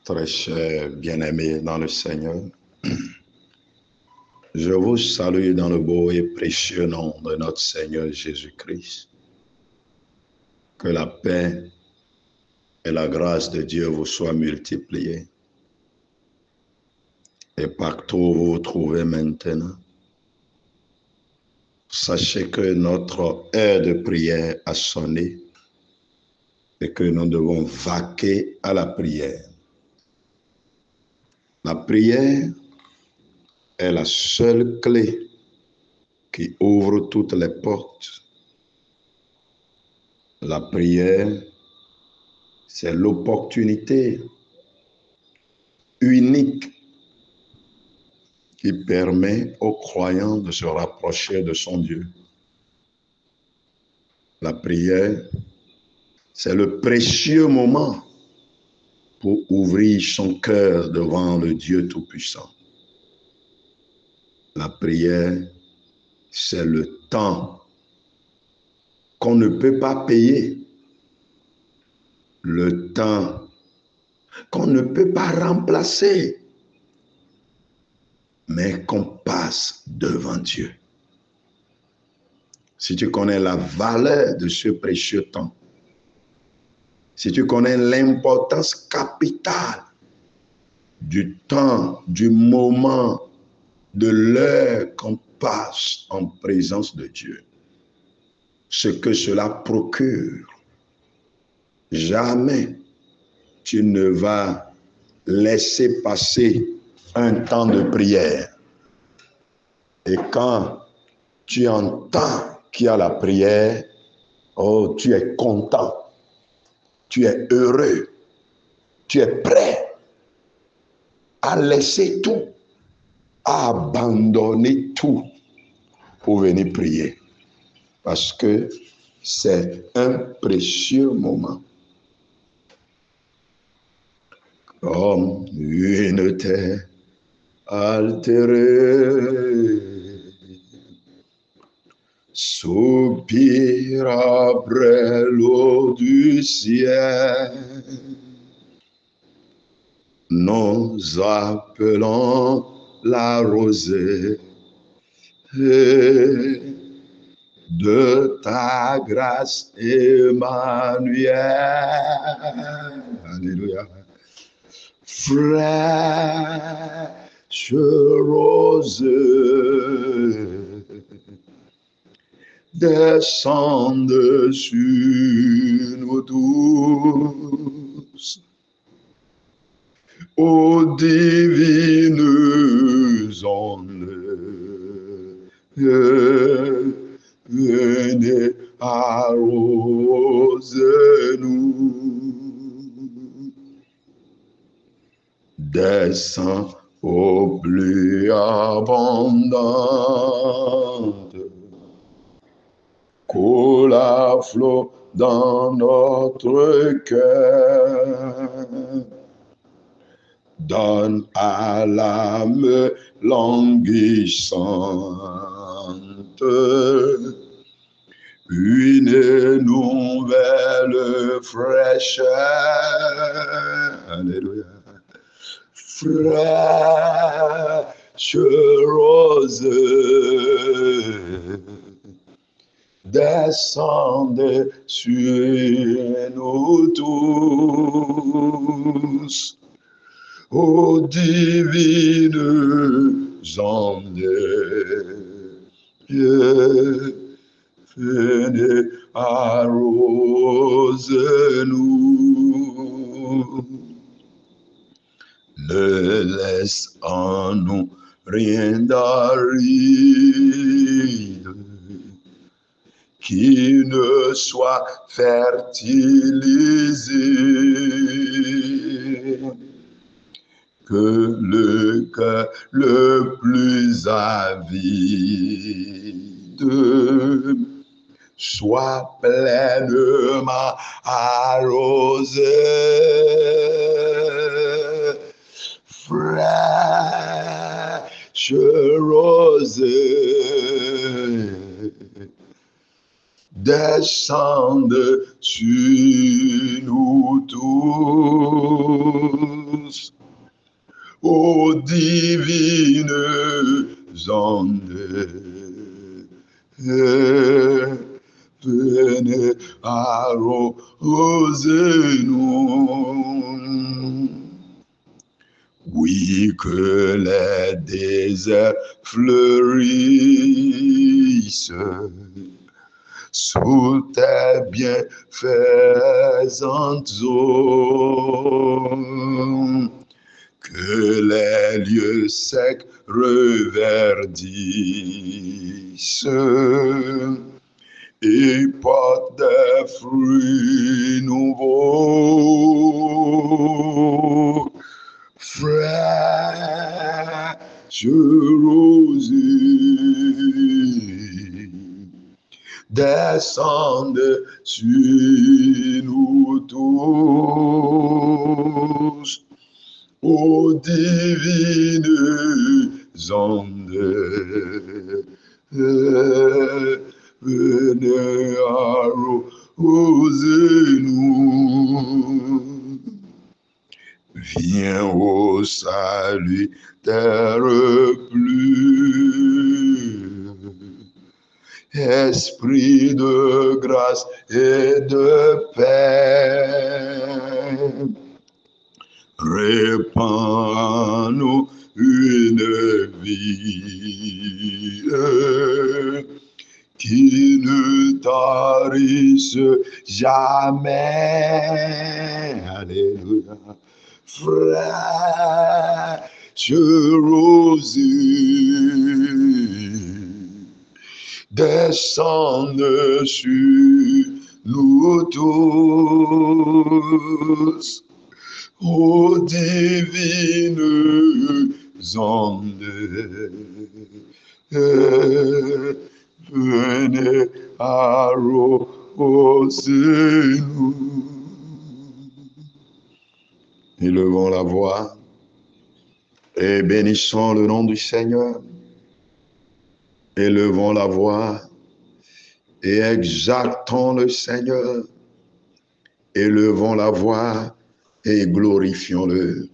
Très cher bien-aimé dans le Seigneur, je vous salue dans le beau et précieux nom de notre Seigneur Jésus-Christ. Que la paix et la grâce de Dieu vous soient multipliées. Et partout où vous vous trouvez maintenant, sachez que notre heure de prière a sonné et que nous devons vaquer à la prière. La prière est la seule clé qui ouvre toutes les portes. La prière, c'est l'opportunité unique qui permet aux croyants de se rapprocher de son Dieu. La prière, c'est le précieux moment pour ouvrir son cœur devant le Dieu Tout-Puissant. La prière, c'est le temps qu'on ne peut pas payer, le temps qu'on ne peut pas remplacer, mais qu'on passe devant Dieu. Si tu connais la valeur de ce précieux temps, si tu connais l'importance capitale du temps, du moment, de l'heure qu'on passe en présence de Dieu, ce que cela procure, jamais tu ne vas laisser passer un temps de prière. Et quand tu entends qu'il y a la prière, oh, tu es content, tu es heureux, tu es prêt à laisser tout, à abandonner tout pour venir prier. Parce que c'est un précieux moment. Comme une terre altérée, soupire après l'eau du ciel, nous appelons la rosée de ta grâce, Emmanuel. Alléluia. Fraîche rose, descende sur nous tous, ô divines ondes, venez arroser-nous. Descends au plus abondante, coule à flot dans notre cœur. Donne à l'âme languissante une nouvelle fraîcheur. Alléluia. Fraîche rose, descendez sur nous tous, ô divines ondes, venez arroser-nous. Ne laisse en nous rien d'aride qui ne soit fertilisé. Que le cœur le plus avide soit pleinement arrosé. Fraîche rose, descende sur nous tous, Ô divines ondes, venez arroser-nous. Oui, que les déserts fleurissent sous tes bienfaisantes eaux, que les lieux secs reverdissent et portent des fruits nouveaux, fraîches rosées, descendent sur nous tous, ô divines ondes, venez arroser-nous. Viens au salutaire pluie, esprit de grâce et de paix, répands en nous une vie qui ne tarisse jamais. Alléluia. Fraîche rosée, descende sur nous tous, ô divines ondes, venez arroser-nous. Élevons la voix et bénissons le nom du Seigneur. Élevons la voix et exaltons le Seigneur. Élevons la voix et glorifions-le.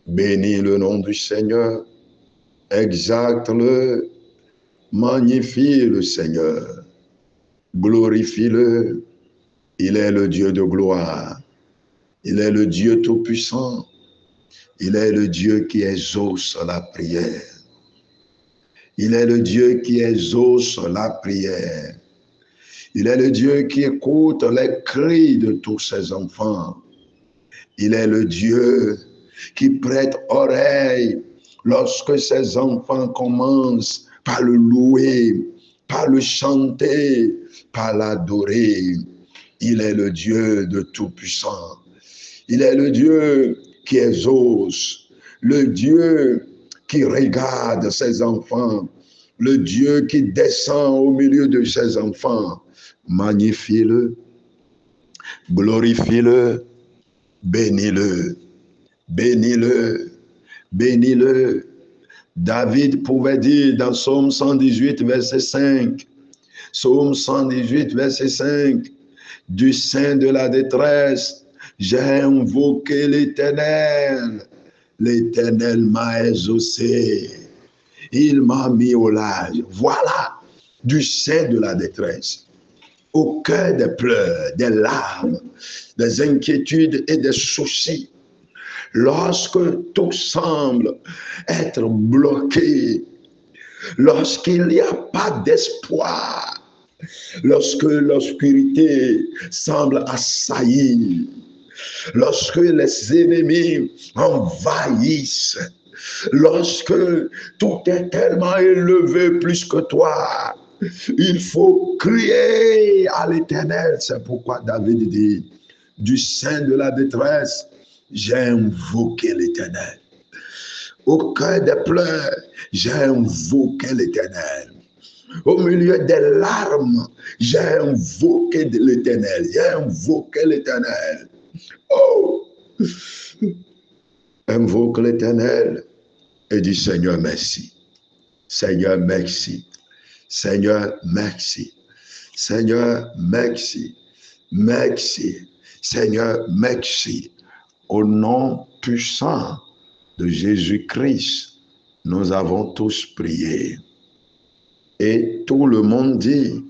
Bénis le nom du Seigneur. Exalte-le. Magnifie le Seigneur. Glorifie-le. Il est le Dieu de gloire. Il est le Dieu tout-puissant. Il est le Dieu qui exauce la prière. Il est le Dieu qui exauce la prière. Il est le Dieu qui écoute les cris de tous ses enfants. Il est le Dieu qui prête oreille lorsque ses enfants commencent par le louer, par le chanter, par l'adorer. Il est le Dieu de tout-puissant. Il est le Dieu qui exauce, le Dieu qui regarde ses enfants, le Dieu qui descend au milieu de ses enfants. Magnifie-le, glorifie-le, bénis-le, bénis-le, bénis-le. David pouvait dire dans Psaume 118, verset 5, Psaume 118, verset 5, du sein de la détresse, j'ai invoqué l'Éternel. L'Éternel m'a exaucé. Il m'a mis au large. Voilà, du sein de la détresse, au cœur des pleurs, des larmes, des inquiétudes et des soucis. Lorsque tout semble être bloqué, lorsqu'il n'y a pas d'espoir, lorsque l'obscurité semble assaillir, lorsque les ennemis envahissent, lorsque tout est tellement élevé plus que toi, il faut crier à l'Éternel. C'est pourquoi David dit, du sein de la détresse, j'ai invoqué l'Éternel. Au cœur des pleurs, j'ai invoqué l'Éternel. Au milieu des larmes, j'ai invoqué l'Éternel. J'ai invoqué l'Éternel. Oh! Invoque l'Éternel et dis Seigneur, merci. Seigneur, merci. Seigneur, merci. Seigneur, merci. Merci. Seigneur, merci. Au nom puissant de Jésus-Christ, nous avons tous prié. Et tout le monde dit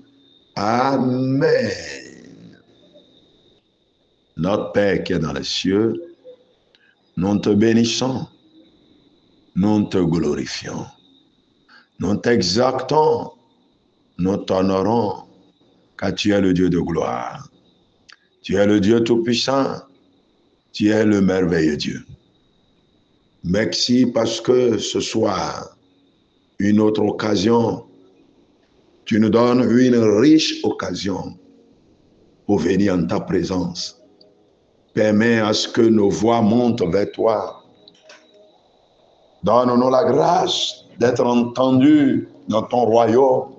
Amen. Notre Père qui est dans les cieux, nous te bénissons, nous te glorifions, nous t'exaltons, nous t'honorons, car tu es le Dieu de gloire. Tu es le Dieu tout-puissant, tu es le merveilleux Dieu. Merci parce que ce soir, une autre occasion, tu nous donnes une riche occasion pour venir en ta présence. Permets à ce que nos voix montent vers toi. Donne-nous la grâce d'être entendus dans ton royaume.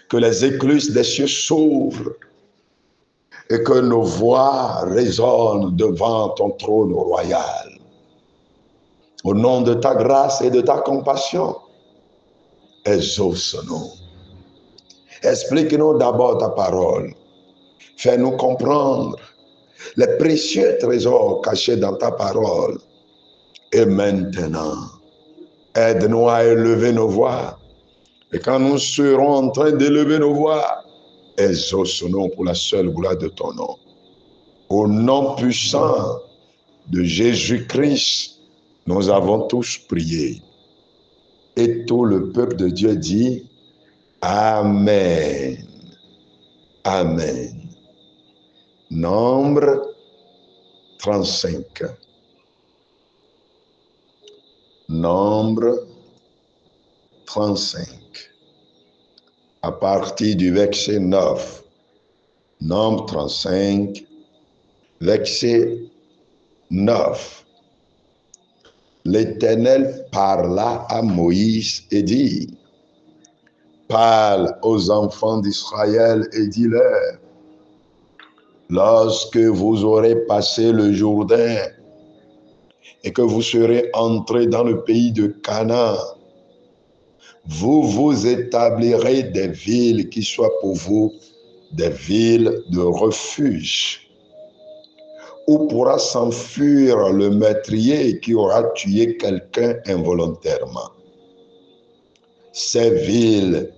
Que les écluses des cieux s'ouvrent et que nos voix résonnent devant ton trône royal. Au nom de ta grâce et de ta compassion, exauce-nous. Explique-nous d'abord ta parole. Fais-nous comprendre les précieux trésors cachés dans ta parole. Et maintenant, aide-nous à élever nos voix. Et quand nous serons en train d'élever nos voix, exauce-nous pour la seule gloire de ton nom. Au nom puissant de Jésus-Christ, nous avons tous prié. Et tout le peuple de Dieu dit Amen. Amen. Nombre 35. Nombre 35. À partir du verset 9. Nombre 35, verset 9. L'Éternel parla à Moïse et dit, parle aux enfants d'Israël et dis-leur, lorsque vous aurez passé le Jourdain et que vous serez entrés dans le pays de Canaan, vous vous établirez des villes qui soient pour vous des villes de refuge, où pourra s'enfuir le meurtrier qui aura tué quelqu'un involontairement. Ces villes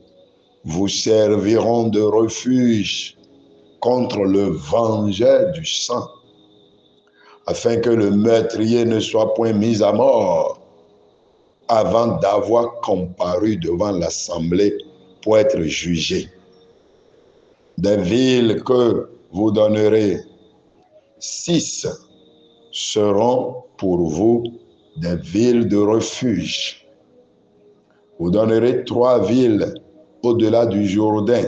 vous serviront de refuge contre le vengeur du sang, afin que le meurtrier ne soit point mis à mort avant d'avoir comparu devant l'assemblée pour être jugé. Des villes que vous donnerez, 6 seront pour vous des villes de refuge. Vous donnerez 3 villes au-delà du Jourdain,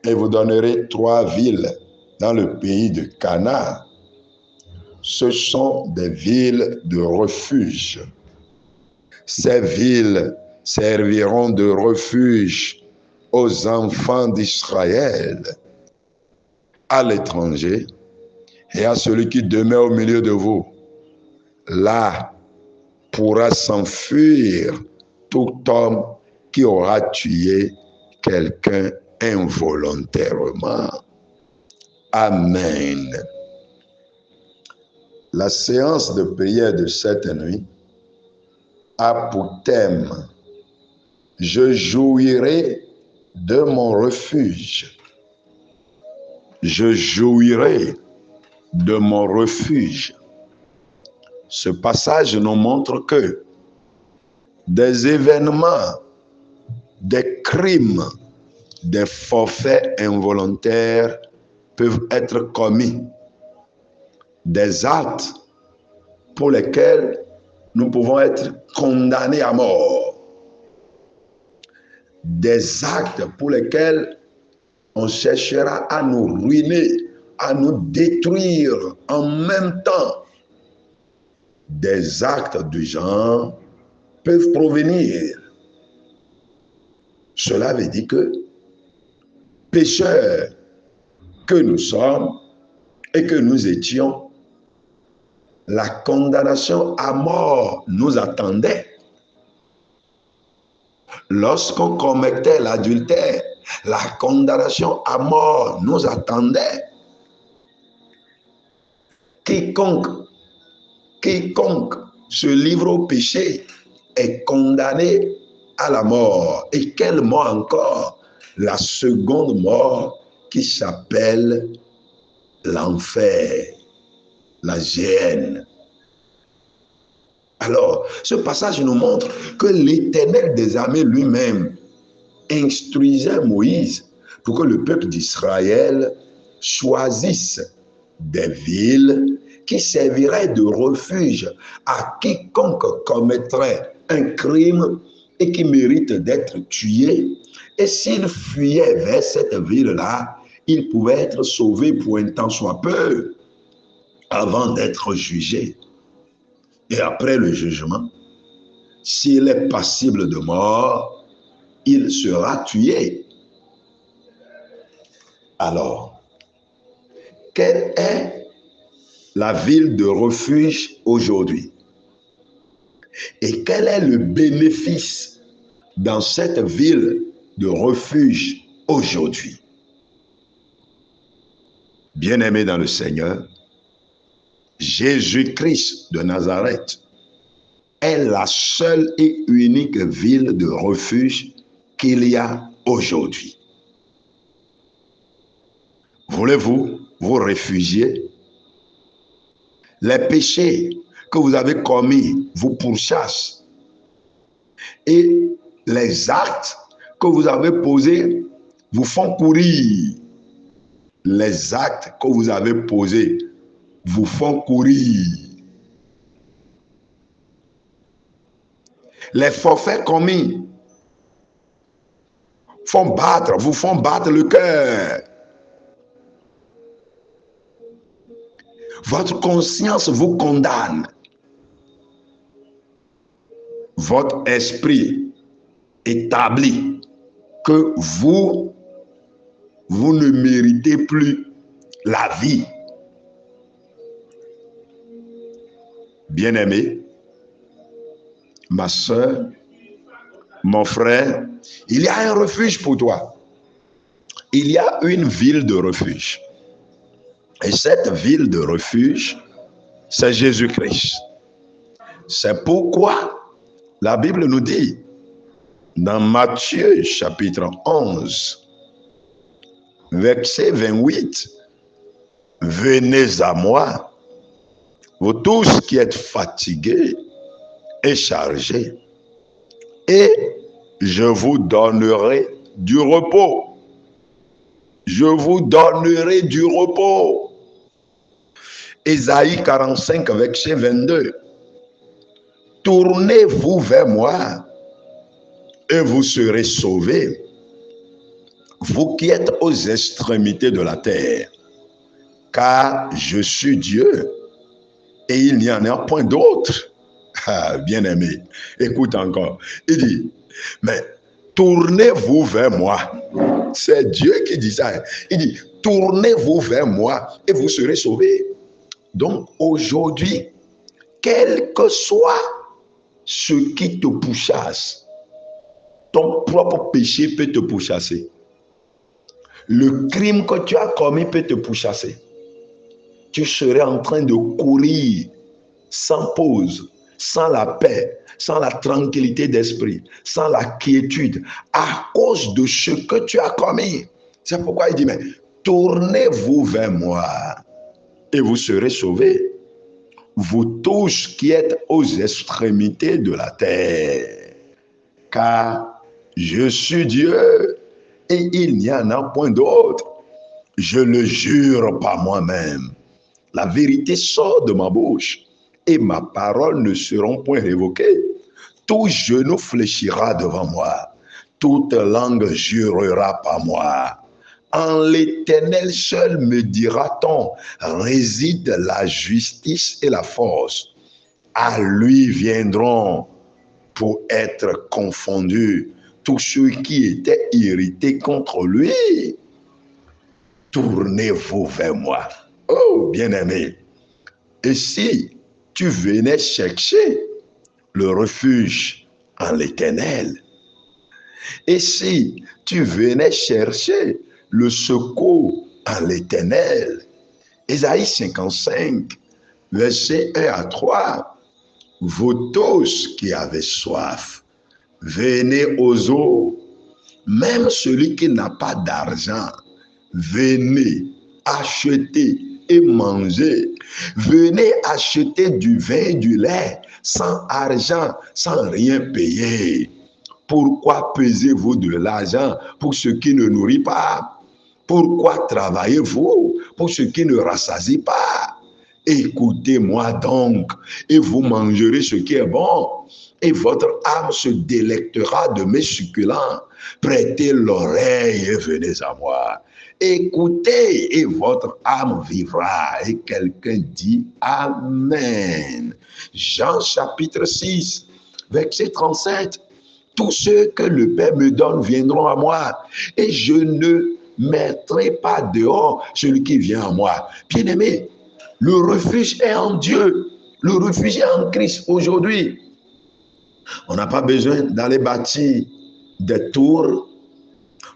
et vous donnerez 3 villes dans le pays de Canaan. Ce sont des villes de refuge. Ces villes serviront de refuge aux enfants d'Israël, à l'étranger et à celui qui demeure au milieu de vous. Là pourra s'enfuir tout homme qui aura tué quelqu'un involontairement. Amen. La séance de prière de cette nuit a pour thème « Je jouirai de mon refuge ». Je jouirai de mon refuge. Ce passage nous montre que des événements, des crimes, des forfaits involontaires peuvent être commis. Des actes pour lesquels nous pouvons être condamnés à mort. Des actes pour lesquels on cherchera à nous ruiner, à nous détruire en même temps. Des actes du genre peuvent provenir. Cela veut dire que pécheurs que nous sommes et que nous étions, la condamnation à mort nous attendait. Lorsqu'on commettait l'adultère, la condamnation à mort nous attendait. Quiconque quiconque se livre au péché est condamné à la mort. Et quelle mort encore? La seconde mort qui s'appelle l'enfer, la géhenne. Alors, ce passage nous montre que l'Éternel des armées lui-même instruisait Moïse pour que le peuple d'Israël choisisse des villes qui serviraient de refuge à quiconque commettrait un crime et qui mérite d'être tué. Et s'il fuyait vers cette ville-là, il pouvait être sauvé pour un temps soit peu avant d'être jugé. Et après le jugement, s'il est passible de mort, il sera tué. Alors, quelle est la ville de refuge aujourd'hui? Et quel est le bénéfice dans cette ville de refuge aujourd'hui? Bien-aimés dans le Seigneur, Jésus-Christ de Nazareth est la seule et unique ville de refuge qu'il y a aujourd'hui. Voulez-vous vous réfugier? Les péchés que vous avez commis vous pourchassent et les actes que vous avez posés vous font courir. Les actes que vous avez posés vous font courir. Les forfaits commis vous font battre le cœur. Votre conscience vous condamne. Votre esprit établit que vous ne méritez plus la vie. Bien-aimé, ma soeur, mon frère, il y a un refuge pour toi. Il y a une ville de refuge. Et cette ville de refuge, c'est Jésus-Christ. C'est pourquoi la Bible nous dit, dans Matthieu chapitre 11, verset 28, « Venez à moi, vous tous qui êtes fatigués et chargés, et je vous donnerai du repos. » Je vous donnerai du repos. Ésaïe 45, verset 22. Tournez-vous vers moi et vous serez sauvés, vous qui êtes aux extrémités de la terre, car je suis Dieu et il n'y en a point d'autre. Ah, bien-aimé, écoute encore. Il dit, mais tournez-vous vers moi. C'est Dieu qui dit ça. Il dit, tournez-vous vers moi et vous serez sauvés. Donc aujourd'hui, quel que soit ce qui te pourchasse, ton propre péché peut te pourchasser. Le crime que tu as commis peut te pourchasser. Tu serais en train de courir sans pause, sans la paix, sans la tranquillité d'esprit, sans la quiétude, à cause de ce que tu as commis. C'est pourquoi il dit, mais tournez-vous vers moi et vous serez sauvés, vous tous qui êtes aux extrémités de la terre, car je suis Dieu et il n'y en a point d'autre. Je le jure par moi-même. La vérité sort de ma bouche et ma parole ne seront point révoquées. Tout genou fléchira devant moi, toute langue jurera par moi. En l'Éternel seul, me dira-t-on, réside la justice et la force. À lui viendront pour être confondus tous ceux qui étaient irrités contre lui. Tournez-vous vers moi. Oh, bien-aimé. Et si tu venais chercher le refuge en l'Éternel, et si tu venais chercher le secours en l'Éternel, Ésaïe 55, Versets 1 à 3. Vous tous qui avez soif, venez aux eaux. Même celui qui n'a pas d'argent, venez acheter et manger. Venez acheter du vin et du lait sans argent, sans rien payer. Pourquoi pesez-vous de l'argent pour ce qui ne nourrit pas? Pourquoi travaillez-vous pour ce qui ne rassasie pas? Écoutez-moi donc, et vous mangerez ce qui est bon, et votre âme se délectera de mes succulents. Prêtez l'oreille et venez à moi. Écoutez, et votre âme vivra. Et quelqu'un dit Amen. Jean chapitre 6, verset 37. Tous ceux que le Père me donne viendront à moi, et je ne mettrai pas dehors celui qui vient à moi. Bien-aimé, le refuge est en Dieu. Le refuge est en Christ aujourd'hui. On n'a pas besoin d'aller bâtir des tours.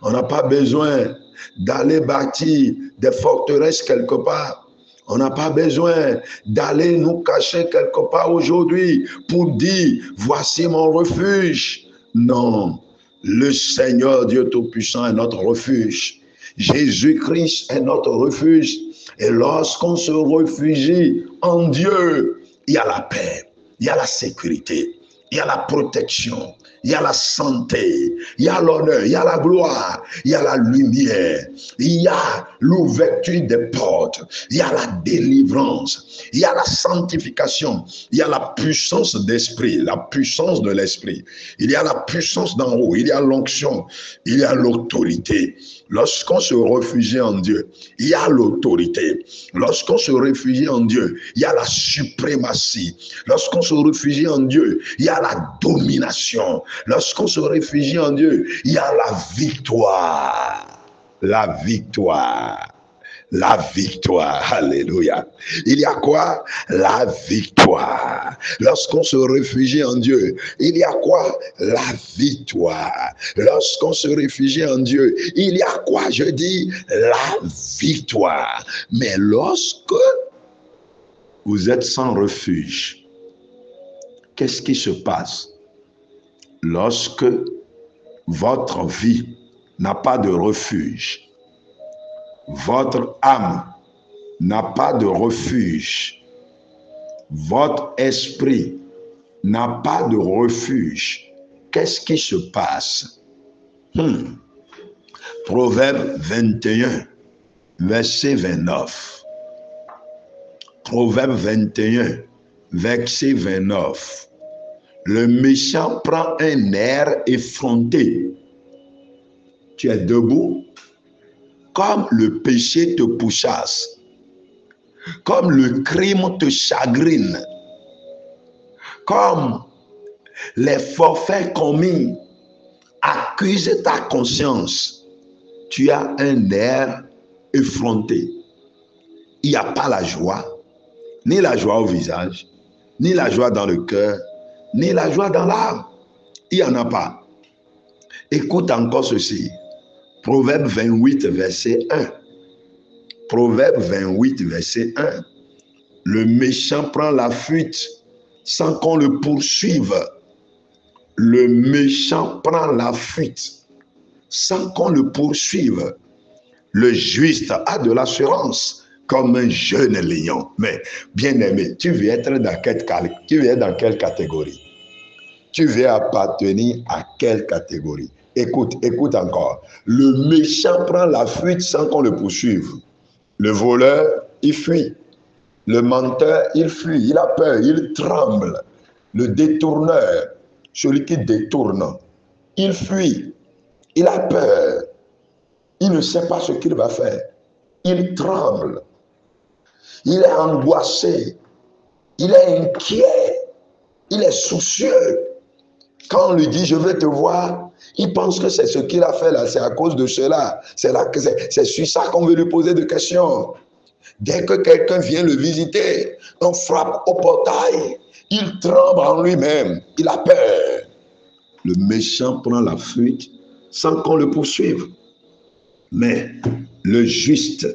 On n'a pas besoin d'aller bâtir des forteresses quelque part. On n'a pas besoin d'aller nous cacher quelque part aujourd'hui pour dire, voici mon refuge. Non, le Seigneur Dieu Tout-Puissant est notre refuge. Jésus-Christ est notre refuge. Et lorsqu'on se réfugie en Dieu, il y a la paix, il y a la sécurité, il y a la protection, il y a la santé, il y a l'honneur, il y a la gloire, il y a la lumière, il y a l'ouverture des portes, il y a la délivrance, il y a la sanctification, il y a la puissance d'esprit, la puissance de l'esprit, il y a la puissance d'en haut, il y a l'onction, il y a l'autorité. Lorsqu'on se réfugie en Dieu, il y a l'autorité. Lorsqu'on se réfugie en Dieu, il y a la suprématie. Lorsqu'on se réfugie en Dieu, il y a la domination. Lorsqu'on se réfugie en Dieu, il y a la victoire. La victoire. La victoire, alléluia. Il y a quoi? La victoire. Lorsqu'on se réfugie en Dieu, il y a quoi? La victoire. Lorsqu'on se réfugie en Dieu, il y a quoi? Je dis la victoire. Mais lorsque vous êtes sans refuge, qu'est-ce qui se passe? Lorsque votre vie n'a pas de refuge, votre âme n'a pas de refuge, votre esprit n'a pas de refuge, qu'est-ce qui se passe? Proverbe 21, verset 29. Proverbe 21, verset 29. Le méchant prend un air effronté. Tu es debout, comme le péché te pourchasse, comme le crime te chagrine, comme les forfaits commis accusent ta conscience, tu as un air effronté. Il n'y a pas la joie, ni la joie au visage, ni la joie dans le cœur, ni la joie dans l'âme. Il n'y en a pas. Écoute encore ceci. Proverbe 28, verset 1. Proverbe 28, verset 1. Le méchant prend la fuite sans qu'on le poursuive. Le méchant prend la fuite sans qu'on le poursuive. Le juste a de l'assurance comme un jeune lion. Mais bien-aimé, tu veux être dans quelle catégorie? Tu veux appartenir à quelle catégorie? Écoute encore. Le méchant prend la fuite sans qu'on le poursuive. Le voleur, il fuit. Le menteur, il fuit. Il a peur, il tremble. Le détourneur, celui qui détourne, il fuit. Il a peur. Il ne sait pas ce qu'il va faire. Il tremble. Il est angoissé. Il est inquiet. Il est soucieux. Quand on lui dit, je veux te voir, il pense que c'est ce qu'il a fait là, c'est à cause de cela. C'est sur ça qu'on veut lui poser des questions. Dès que quelqu'un vient le visiter, on frappe au portail, il tremble en lui-même, il a peur. Le méchant prend la fuite sans qu'on le poursuive. Mais le juste,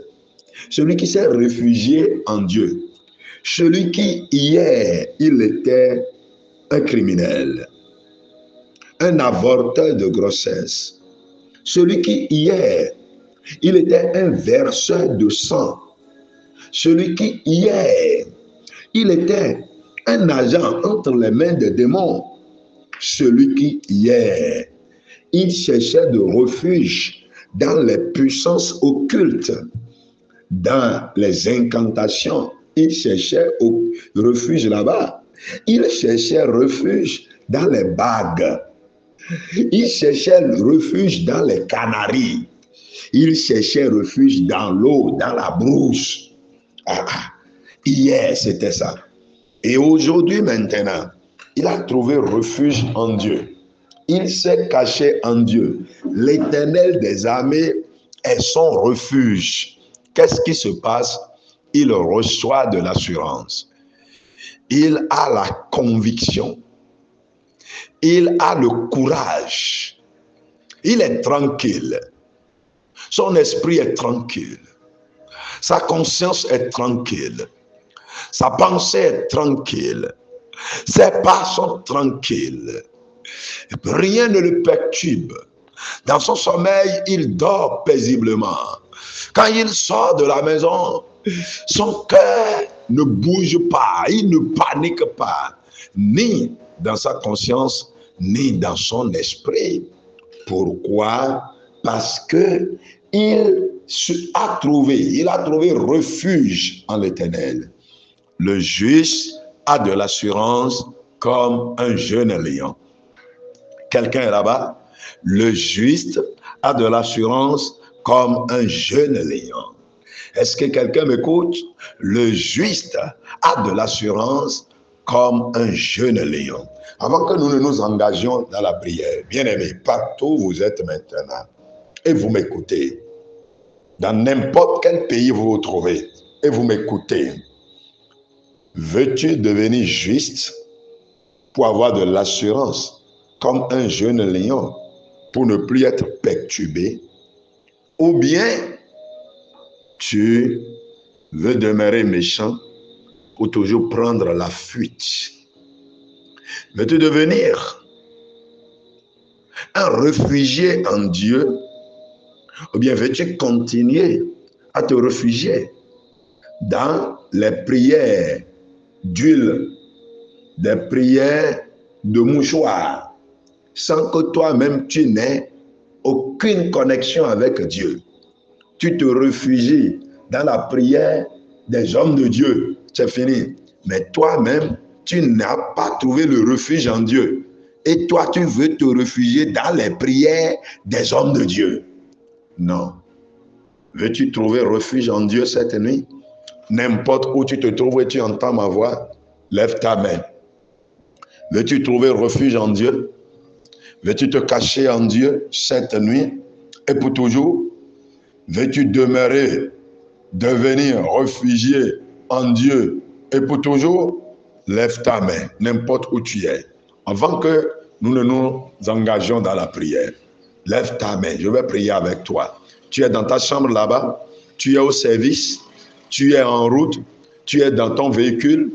celui qui s'est réfugié en Dieu, Celui qui hier, il était un criminel, un avorteur de grossesse. Celui qui hier, il était un verseur de sang. Celui qui hier, il était un agent entre les mains des démons. Celui qui hier, il cherchait de refuge dans les puissances occultes, dans les incantations. Il cherchait refuge là-bas. Il cherchait refuge dans les bagues. Il cherchait refuge dans les canaries. Il cherchait refuge dans l'eau, dans la brousse. Hier, c'était ça. Et aujourd'hui, maintenant, il a trouvé refuge en Dieu. Il s'est caché en Dieu. L'Éternel des armées est son refuge. Qu'est-ce qui se passe? Il reçoit de l'assurance. Il a la conviction. Il a le courage. Il est tranquille. Son esprit est tranquille. Sa conscience est tranquille. Sa pensée est tranquille. Ses pas sont tranquilles. Rien ne le perturbe. Dans son sommeil, il dort paisiblement. Quand il sort de la maison, son cœur ne bouge pas. Il ne panique pas. Ni dans sa conscience, ni dans son esprit. Pourquoi? Parce que il a trouvé refuge en l'Éternel. Le juste a de l'assurance comme un jeune lion. Quelqu'un est là-bas? Le juste a de l'assurance comme un jeune lion. Est-ce que quelqu'un m'écoute? Le juste a de l'assurance comme un jeune lion. Avant que nous ne nous engagions dans la prière, bien-aimés, partout où vous êtes maintenant, et vous m'écoutez, dans n'importe quel pays vous vous trouvez, et vous m'écoutez, veux-tu devenir juste pour avoir de l'assurance comme un jeune lion, pour ne plus être perturbé? Ou bien tu veux demeurer méchant pour toujours prendre la fuite? Veux-tu devenir un réfugié en Dieu? Ou bien veux-tu continuer à te réfugier dans les prières d'huile, des prières de mouchoir, sans que toi-même tu n'aies aucune connexion avec Dieu? Tu te réfugies dans la prière des hommes de Dieu, c'est fini. Mais toi-même, tu n'as pas trouvé le refuge en Dieu. Et toi, tu veux te réfugier dans les prières des hommes de Dieu. Non. Veux-tu trouver refuge en Dieu cette nuit? N'importe où tu te trouves et tu entends ma voix, lève ta main. Veux-tu trouver refuge en Dieu? Veux-tu te cacher en Dieu cette nuit et pour toujours? Veux-tu demeurer, devenir réfugié en Dieu et pour toujours? Lève ta main, n'importe où tu es. Avant que nous ne nous engagions dans la prière, lève ta main, je vais prier avec toi. Tu es dans ta chambre là-bas, tu es au service, tu es en route, tu es dans ton véhicule,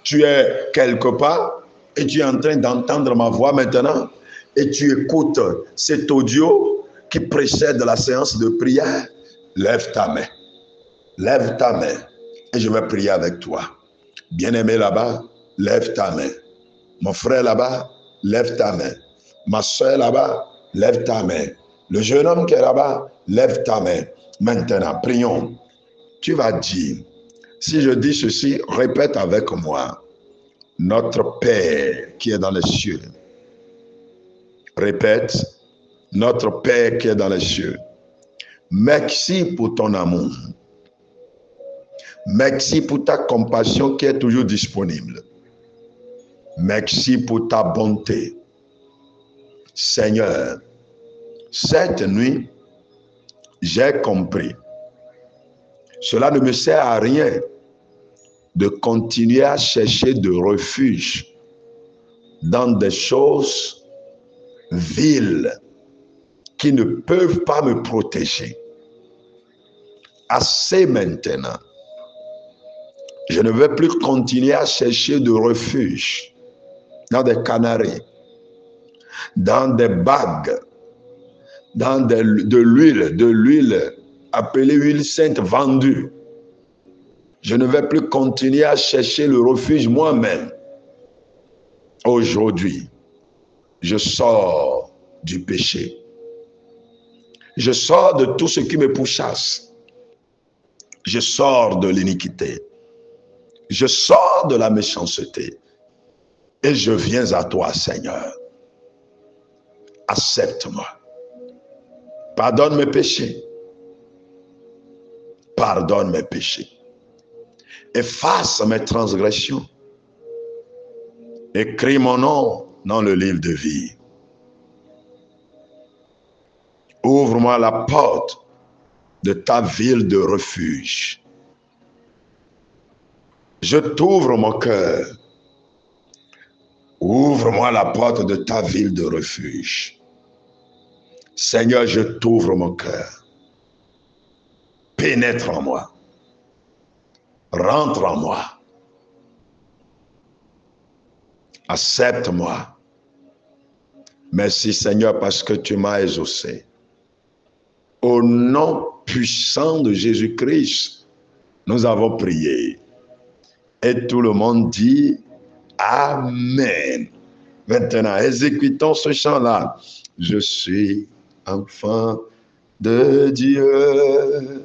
tu es quelque part et tu es en train d'entendre ma voix maintenant et tu écoutes cet audio qui précède la séance de prière. Lève ta main. Lève ta main et je vais prier avec toi. Bien-aimé là-bas, lève ta main. Mon frère là-bas, lève ta main. Ma soeur là-bas, lève ta main. Le jeune homme qui est là-bas, lève ta main. Maintenant, prions. Tu vas dire, si je dis ceci, répète avec moi. Notre Père qui est dans les cieux. Répète. Notre Père qui est dans les cieux. Merci pour ton amour. Merci pour ta compassion qui est toujours disponible. Merci pour ta bonté. Seigneur, cette nuit, j'ai compris. Cela ne me sert à rien de continuer à chercher de refuge dans des choses viles qui ne peuvent pas me protéger. Assez maintenant. Je ne vais plus continuer à chercher de refuge dans des canaries, dans des bagues, dans de l'huile appelée huile sainte vendue. Je ne vais plus continuer à chercher le refuge moi-même. Aujourd'hui, je sors du péché. Je sors de tout ce qui me pourchasse. Je sors de l'iniquité. Je sors de la méchanceté. Et je viens à toi, Seigneur. Accepte-moi. Pardonne mes péchés. Pardonne mes péchés. Efface mes transgressions. Écris mon nom dans le livre de vie. Ouvre-moi la porte de ta ville de refuge. Je t'ouvre mon cœur. Ouvre-moi la porte de ta ville de refuge. Seigneur, je t'ouvre mon cœur. Pénètre en moi. Rentre en moi. Accepte-moi. Merci Seigneur parce que tu m'as exaucé. Au nom puissant de Jésus-Christ, nous avons prié. Et tout le monde dit Amen. Maintenant, exécutons ce chant-là. Je suis enfant de Dieu.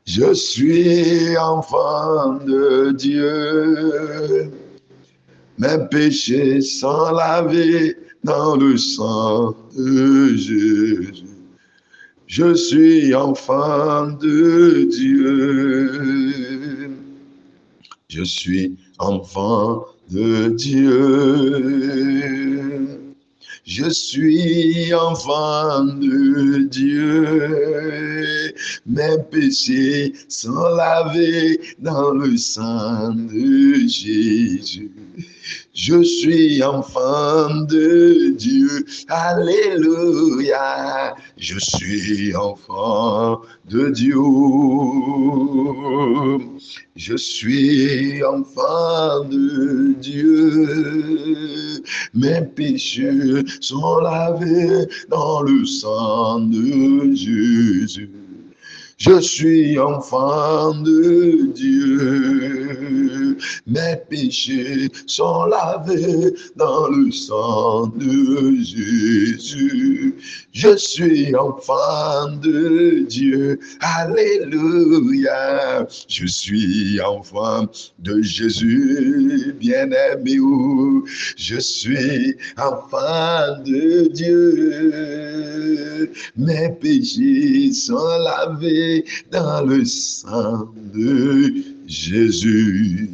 Je suis enfant de Dieu. Mes péchés sont lavés dans le sang de Jésus. Je suis enfant de Dieu. Je suis enfant de Dieu. Je suis enfant de Dieu. Mes péchés sont lavés dans le sang de Jésus. Je suis enfant de Dieu. Alléluia. Je suis enfant de Dieu. Je suis enfant de Dieu. Mes péchés sont lavés dans le sang de Jésus. Je suis enfant de Dieu. Mes péchés sont lavés dans le sang de Jésus. Je suis enfant de Dieu. Alléluia. Je suis enfant de Jésus, bien-aimé. Je suis enfant de Dieu. Mes péchés sont lavés dans le sang de Jésus.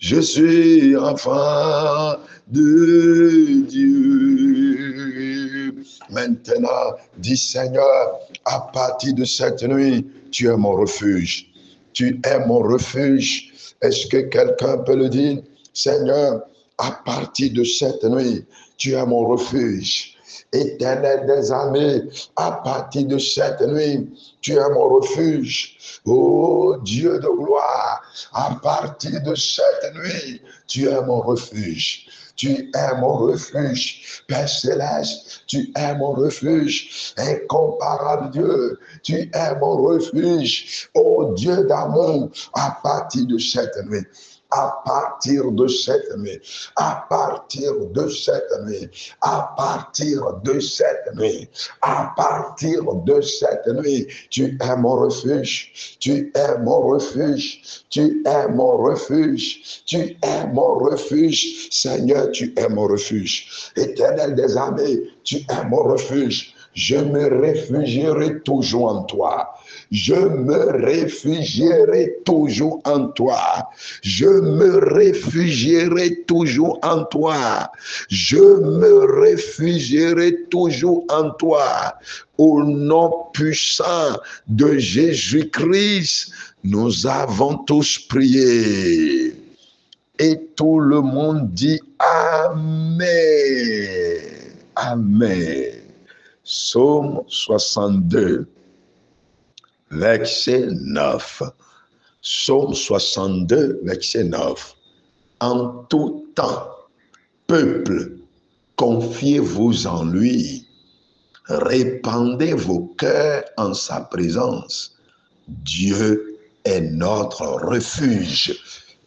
Je suis enfant de Dieu. Maintenant, dis Seigneur, à partir de cette nuit, tu es mon refuge. Tu es mon refuge. Est-ce que quelqu'un peut le dire? Seigneur, à partir de cette nuit, tu es mon refuge. Éternel des armées, à partir de cette nuit, tu es mon refuge. Oh Dieu de gloire, à partir de cette nuit, tu es mon refuge. Tu es mon refuge, Père Céleste, tu es mon refuge, incomparable Dieu, tu es mon refuge, oh Dieu d'amour, à partir de cette nuit. À partir de cette nuit, à partir de cette nuit, à partir de cette nuit, à partir de cette nuit, tu es mon refuge, tu es mon refuge, tu es mon refuge, tu es mon refuge, Seigneur, tu es mon refuge, Éternel des armées, tu es mon refuge. Je me réfugierai toujours en toi. Je me réfugierai toujours en toi. Je me réfugierai toujours en toi. Je me réfugierai toujours en toi. Au nom puissant de Jésus-Christ, nous avons tous prié. Et tout le monde dit Amen. Amen. Psaume 62. verset 9. Psaume 62, verset 9. En tout temps, peuple, confiez-vous en lui. Répandez vos cœurs en sa présence. Dieu est notre refuge.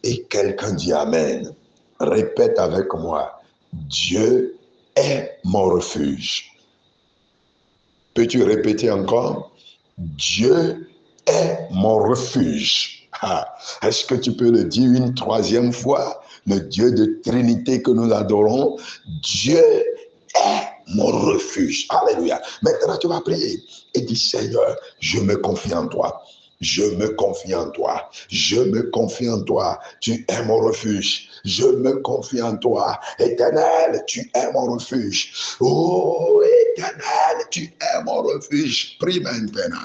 Et quelqu'un dit Amen. Répète avec moi. Dieu est mon refuge. Peux-tu répéter encore? Dieu est mon refuge. Est-ce que tu peux le dire une troisième fois? Le Dieu de Trinité que nous adorons, Dieu est mon refuge. Alléluia. Maintenant, tu vas prier et dis, Seigneur, je me confie en toi. Je me confie en toi. Je me confie en toi. Tu es mon refuge. Je me confie en toi. Éternel, tu es mon refuge. Oh, Éternel, tu es mon refuge. Prie maintenant.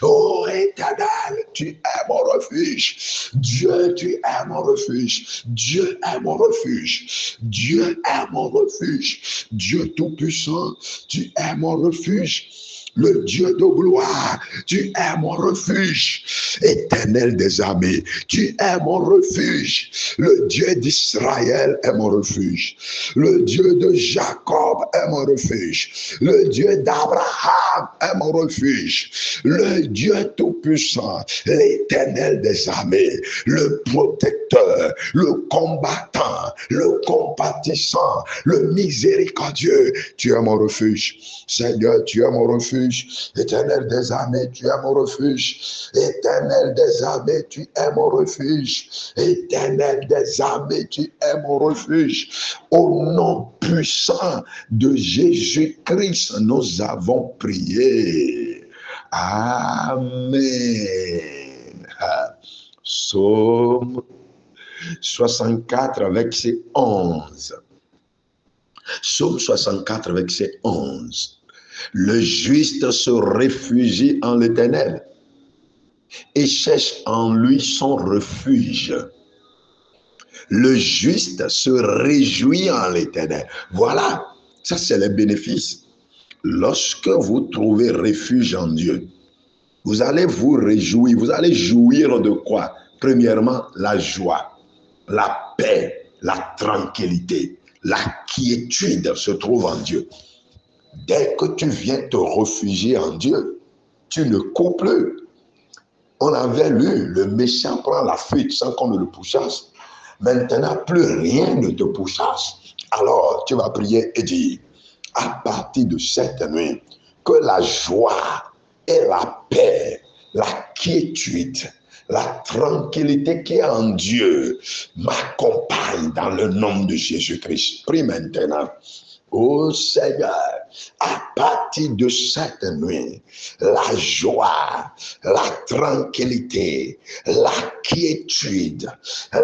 Oh, Éternel, tu es mon refuge. Dieu, tu es mon refuge. Dieu est mon refuge. Dieu est mon refuge. Dieu Tout-Puissant, tu es mon refuge. Le Dieu de gloire, tu es mon refuge. Éternel des armées, tu es mon refuge. Le Dieu d'Israël est mon refuge. Le Dieu de Jacob est mon refuge. Le Dieu d'Abraham est mon refuge. Le Dieu tout-puissant, l'Éternel des armées, le protecteur, le combattant, le compatissant, le miséricordieux, tu es mon refuge. Seigneur, tu es mon refuge. Éternel des armées, tu es mon refuge. Éternel des armées, tu es mon refuge. Éternel des armées, tu es mon refuge. Au nom puissant de Jésus-Christ, nous avons prié. Amen. Psaume 64, verset 11. Psaume 64, verset 11. Le juste se réfugie en l'Éternel et cherche en lui son refuge. Le juste se réjouit en l'Éternel. Voilà, ça c'est le bénéfice. Lorsque vous trouvez refuge en Dieu, vous allez vous réjouir, vous allez jouir de quoi? Premièrement, la joie, la paix, la tranquillité, la quiétude se trouve en Dieu. Dès que tu viens te réfugier en Dieu, tu ne cours plus. On avait lu, le méchant prend la fuite sans qu'on ne le pourchasse. Maintenant, plus rien ne te pourchasse. Alors, tu vas prier et dire, à partir de cette nuit, que la joie et la paix, la quiétude, la tranquillité qui est en Dieu m'accompagne dans le nom de Jésus-Christ. Prie maintenant. Ô Seigneur, à partir de cette nuit, la joie, la tranquillité, la quiétude, la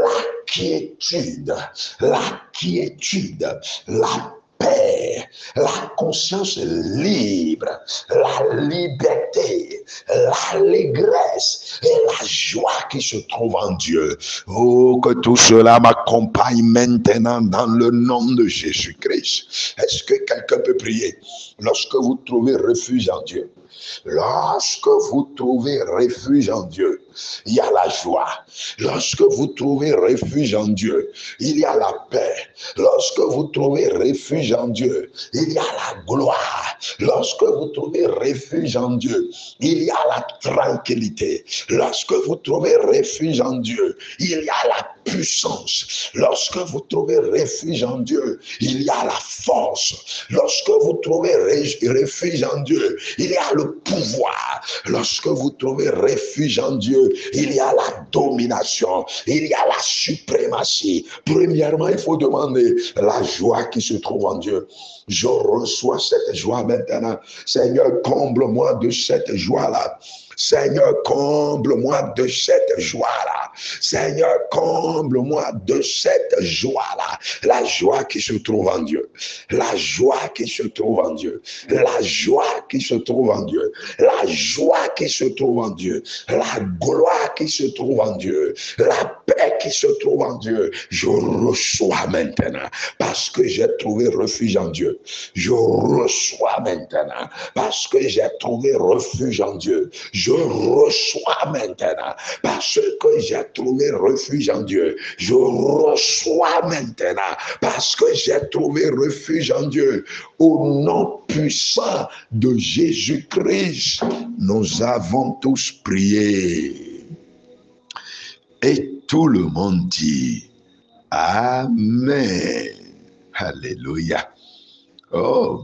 paix, la conscience libre, la liberté, l'allégresse et la joie qui se trouve en Dieu. Oh, que tout cela m'accompagne maintenant dans le nom de Jésus-Christ. Est-ce que quelqu'un peut prier? Lorsque vous trouvez refuge en Dieu, lorsque vous trouvez refuge en Dieu, il y a la joie. Lorsque vous trouvez refuge en Dieu, il y a la paix. Lorsque vous trouvez refuge en Dieu, il y a la gloire. Lorsque vous trouvez refuge en Dieu, il y a la tranquillité. Lorsque vous trouvez refuge en Dieu, il y a la puissance. Lorsque vous trouvez refuge en Dieu, il y a la force. Lorsque vous trouvez refuge en Dieu, il y a le pouvoir. Lorsque vous trouvez refuge en Dieu, il y a la domination, il y a la suprématie. Premièrement, il faut demander la joie qui se trouve en Dieu. Je reçois cette joie maintenant. Seigneur, comble-moi de cette joie-là. Seigneur, comble-moi de cette joie-là. Seigneur, comble-moi de cette joie-là. La joie qui se trouve en Dieu. La joie qui se trouve en Dieu. La joie qui se trouve en Dieu. La joie qui se trouve en Dieu. La gloire qui se trouve en Dieu. La paix qui se trouve en Dieu. Je reçois maintenant parce que j'ai trouvé refuge en Dieu. Je reçois maintenant parce que j'ai trouvé refuge en Dieu. je reçois maintenant. Parce que j'ai trouvé refuge en Dieu. Je reçois maintenant. Parce que j'ai trouvé refuge en Dieu. Au nom puissant de Jésus-Christ, nous avons tous prié. Et tout le monde dit Amen. Alléluia. Oh,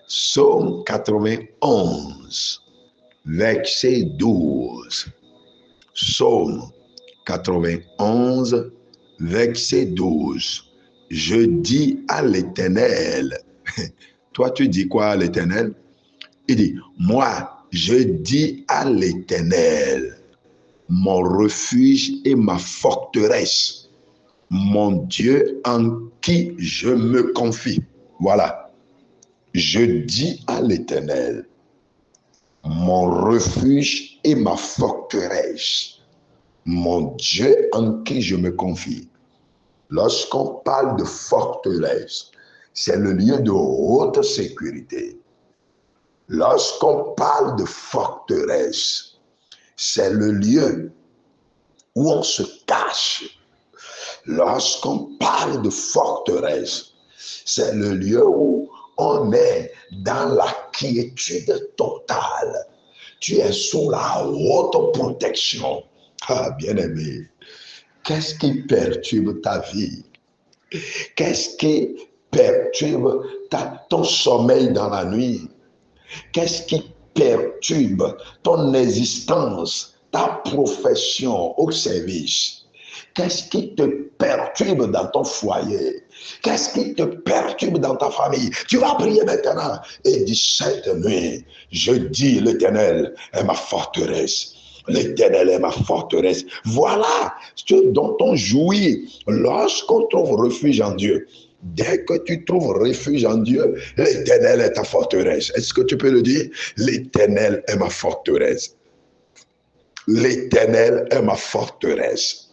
Psaume 91, verset 12. Psaume 91, verset 12. Je dis à l'Éternel. Toi, tu dis quoi à l'Éternel? Il dit, moi, je dis à l'Éternel, mon refuge et ma forteresse, mon Dieu en qui je me confie. Voilà. Je dis à l'Éternel, mon refuge et ma forteresse, mon Dieu en qui je me confie. Lorsqu'on parle de forteresse, c'est le lieu de haute sécurité. Lorsqu'on parle de forteresse, c'est le lieu où on se cache. Lorsqu'on parle de forteresse, c'est le lieu où on est dans la quiétude totale. Tu es sous la haute protection. Ah, bien-aimé, qu'est-ce qui perturbe ta vie? Qu'est-ce qui perturbe ton sommeil dans la nuit? Qu'est-ce qui perturbe ton existence, ta profession au service? Qu'est-ce qui te perturbe dans ton foyer? Qu'est-ce qui te perturbe dans ta famille? Tu vas prier maintenant et dis cette nuit, je dis l'Éternel est ma forteresse. L'Éternel est ma forteresse. Voilà ce dont on jouit lorsqu'on trouve refuge en Dieu. Dès que tu trouves refuge en Dieu, l'Éternel est ta forteresse. Est-ce que tu peux le dire? L'Éternel est ma forteresse. L'Éternel est ma forteresse.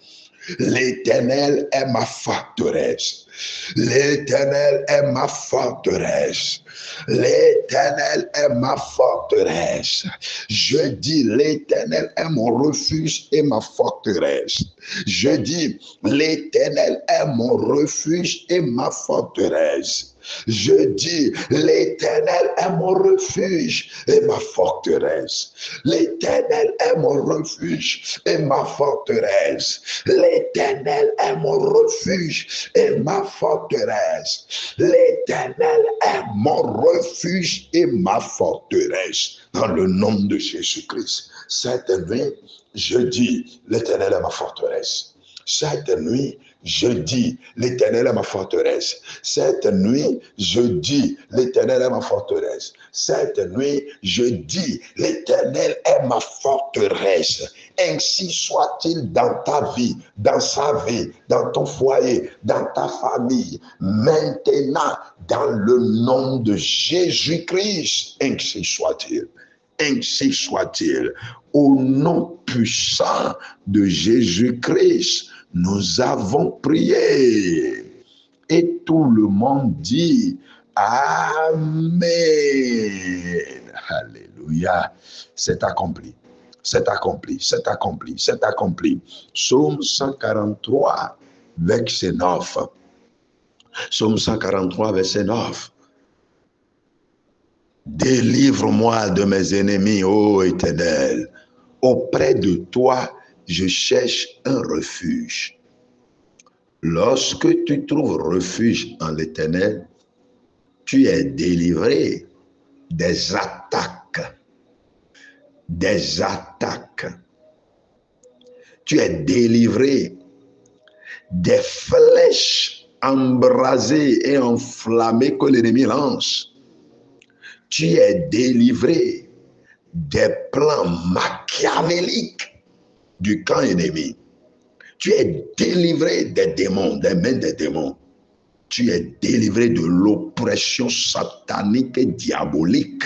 L'Éternel est ma forteresse. L'Éternel est ma forteresse. L'Éternel est ma forteresse. Je dis, l'Éternel est mon refuge et ma forteresse. Je dis, l'Éternel est mon refuge et ma forteresse. Je dis, l'Éternel est mon refuge et ma forteresse. L'Éternel est mon refuge et ma forteresse. L'Éternel est mon refuge et ma forteresse. L'Éternel est mon refuge et ma forteresse. Dans le nom de Jésus-Christ. Cette nuit, je dis, l'Éternel est ma forteresse. Cette nuit, je dis, l'Éternel est ma forteresse. Cette nuit, je dis, l'Éternel est ma forteresse. Cette nuit, je dis, l'Éternel est ma forteresse. Ainsi soit-il dans ta vie, dans sa vie, dans ton foyer, dans ta famille. Maintenant, dans le nom de Jésus-Christ, ainsi soit-il. Ainsi soit-il. Au nom puissant de Jésus-Christ, nous avons prié. Et tout le monde dit Amen. Alléluia. C'est accompli. C'est accompli. C'est accompli. C'est accompli. Psaume 143, verset 9. Psaume 143, verset 9. Délivre-moi de mes ennemis, ô Éternel. Auprès de toi, je cherche un refuge. Lorsque tu trouves refuge en l'Éternel, tu es délivré des attaques. Des attaques. Tu es délivré des flèches embrasées et enflammées que l'ennemi lance. Tu es délivré des plans machiavéliques du camp ennemi. Tu es délivré des démons, des mains des démons. Tu es délivré de l'oppression satanique et diabolique.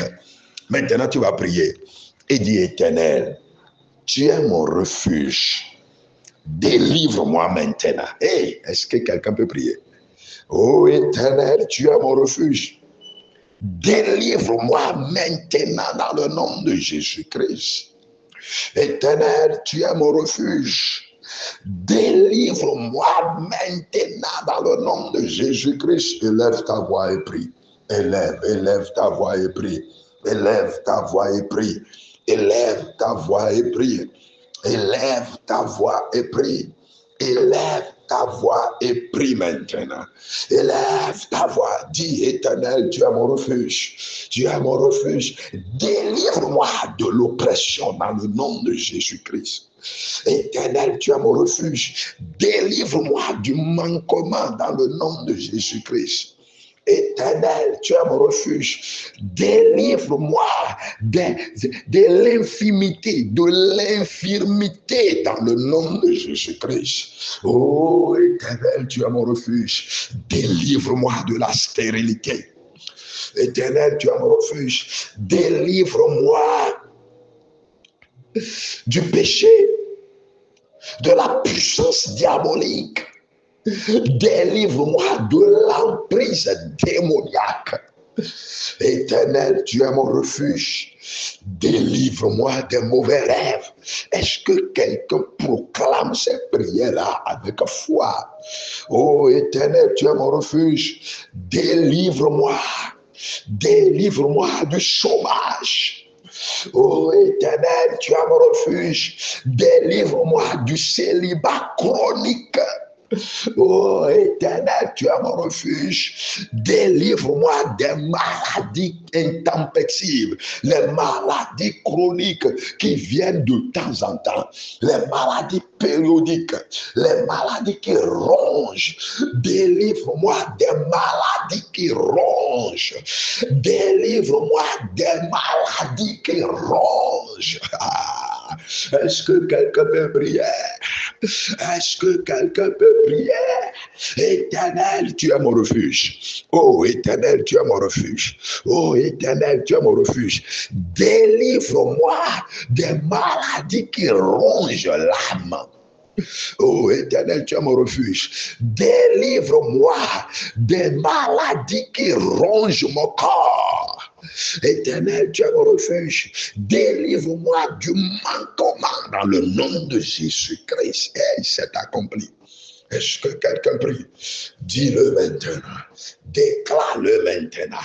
Maintenant, tu vas prier et dire, Éternel, tu es mon refuge. Délivre-moi maintenant. Hey, est-ce que quelqu'un peut prier? Oh Éternel, tu es mon refuge. Délivre-moi maintenant dans le nom de Jésus-Christ. Éternel, tu es mon refuge. Délivre-moi maintenant dans le nom de Jésus-Christ. Élève ta voix et prie. Élève ta voix et prie. Élève ta voix et prie. Élève ta voix et prie. Élève ta voix et prie. Élève ta voix et prie maintenant. Élève ta voix. Dis, Éternel, tu es mon refuge. Tu es mon refuge. Délivre-moi de l'oppression dans le nom de Jésus-Christ. Éternel, tu es mon refuge. Délivre-moi du manquement dans le nom de Jésus-Christ. Éternel, tu es mon refuge. Délivre-moi de l'infimité, de l'infirmité dans le nom de Jésus-Christ. Oh, Éternel, tu es mon refuge. Délivre-moi de la stérilité. Éternel, tu es mon refuge. Délivre-moi du péché, de la puissance diabolique. Délivre-moi de l'emprise démoniaque. Éternel, tu es mon refuge. Délivre-moi des mauvais rêves. Est-ce que quelqu'un proclame cette prière-là avec foi? Oh, Éternel, tu es mon refuge. Délivre-moi. Délivre-moi du chômage. Oh, Éternel, tu es mon refuge. Délivre-moi du célibat chronique. Oh, Éternel, tu es mon refuge. Délivre-moi des maladies intempestives, les maladies chroniques qui viennent de temps en temps, les maladies périodiques, les maladies qui rongent. Délivre-moi des maladies qui rongent. Délivre-moi des maladies qui rongent. Ah, est-ce que quelqu'un peut prier? Est-ce que quelqu'un peut prier? Éternel, tu es mon refuge. Oh, Éternel, tu es mon refuge. Oh, Éternel, tu es mon refuge. Délivre-moi des maladies qui rongent l'âme. Oh, Éternel, tu es mon refuge. Délivre-moi des maladies qui rongent mon corps. Éternel, tu es mon refuge. Délivre-moi du manquement dans le nom de Jésus-Christ. Et c'est accompli. Est-ce que quelqu'un prie? Dis-le maintenant. Déclare-le maintenant.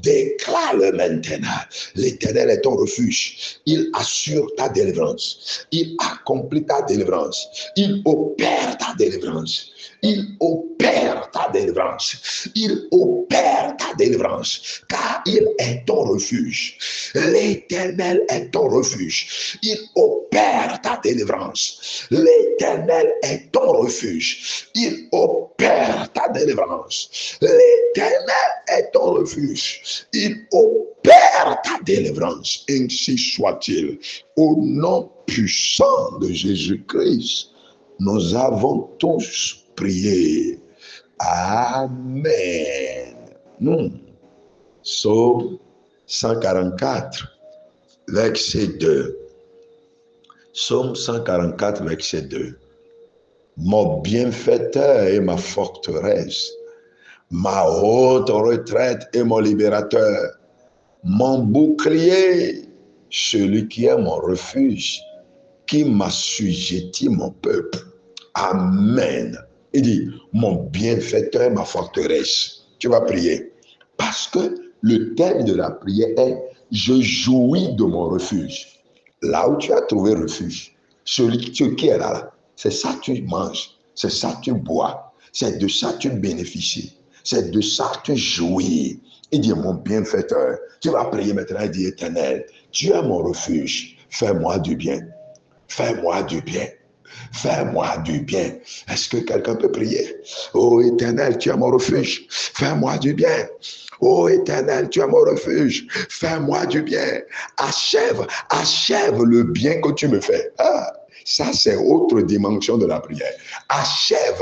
Déclare-le maintenant. L'Éternel est ton refuge. Il assure ta délivrance. Il accomplit ta délivrance. Il opère ta délivrance. Il opère ta délivrance. Il opère ta délivrance. Car il est ton refuge. L'Éternel est ton refuge. Il opère ta délivrance. L'Éternel est ton refuge. Il opère ta délivrance. L'Éternel est ton refuge. Il opère ta délivrance. Ainsi soit-il. Au nom puissant de Jésus-Christ, nous avons tous prié. Amen. Psaume 144, verset 2. Psaume 144, verset 2. Mon bienfaiteur et ma forteresse, ma haute retraite et mon libérateur, mon bouclier, celui qui est mon refuge, qui m'assujettit mon peuple. Amen. Il dit, mon bienfaiteur et ma forteresse. Tu vas prier. Parce que le thème de la prière est, je jouis de mon refuge. Là où tu as trouvé refuge, celui qui est là, c'est ça que tu manges, c'est ça que tu bois, c'est de ça que tu bénéficies, c'est de ça que tu jouis. Il dit, mon bienfaiteur, tu vas prier maintenant et dire, Éternel, tu es mon refuge, fais-moi du bien, fais-moi du bien. Fais-moi du bien. Est-ce que quelqu'un peut prier? Oh Éternel, tu es mon refuge. Fais-moi du bien. Oh Éternel, tu es mon refuge. Fais-moi du bien. Achève le bien que tu me fais. Ah, ça, c'est autre dimension de la prière. Achève,